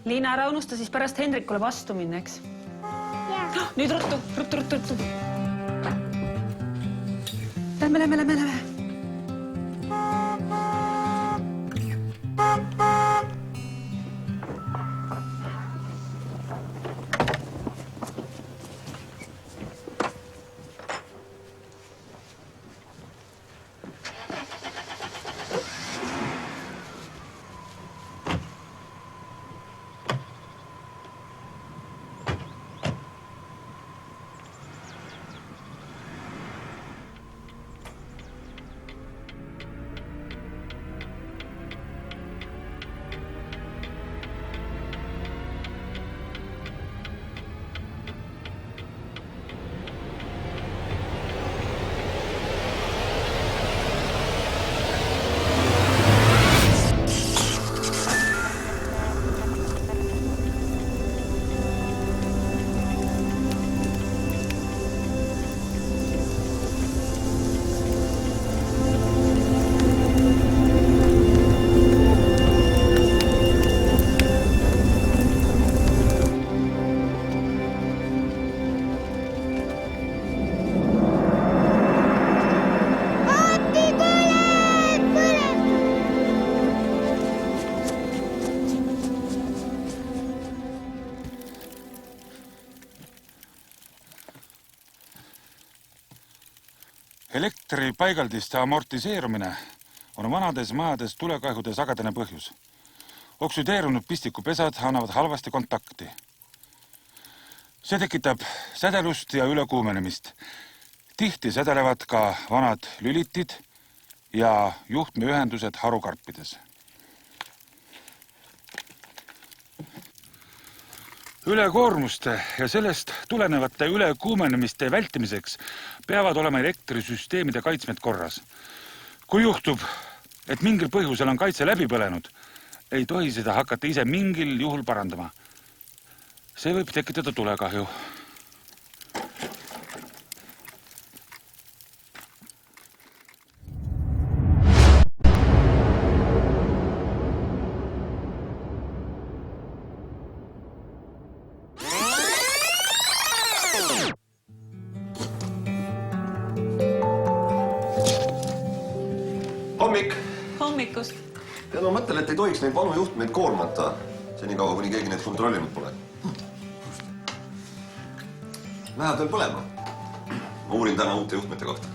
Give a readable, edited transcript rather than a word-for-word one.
Liina, ära unusta siis pärast Hendrikule vastu minna, eks? Nüüd ruttu. Lähme. Elektripaigaldiste amortiseerumine on vanades majades tulekahjude sagedane põhjus. Oksüdeerunud pistikupesad annavad halvasti kontakti. See tekitab sädelust ja ülekuumenemist. Tihti sädelevad ka vanad lülitid ja juhtmeühendused harukarpides. Ülekoormuste ja sellest tulenevate ülekuumenemiste vältimiseks peavad olema elektrisüsteemide kaitsmed korras. Kui juhtub, et mingil põhjusel on kaitse läbi põlenud, ei tohi seda hakata ise mingil juhul parandama. See võib tekitada tulekahju. Hommikust. Tead, ma mõtlen, et ei tohiks neid vanu juhtmeid koormata. Senikaua, kuni keegi neid kontrollinud pole. Läheb veel põlema. Ma uurin täna uute juhtmete kohta.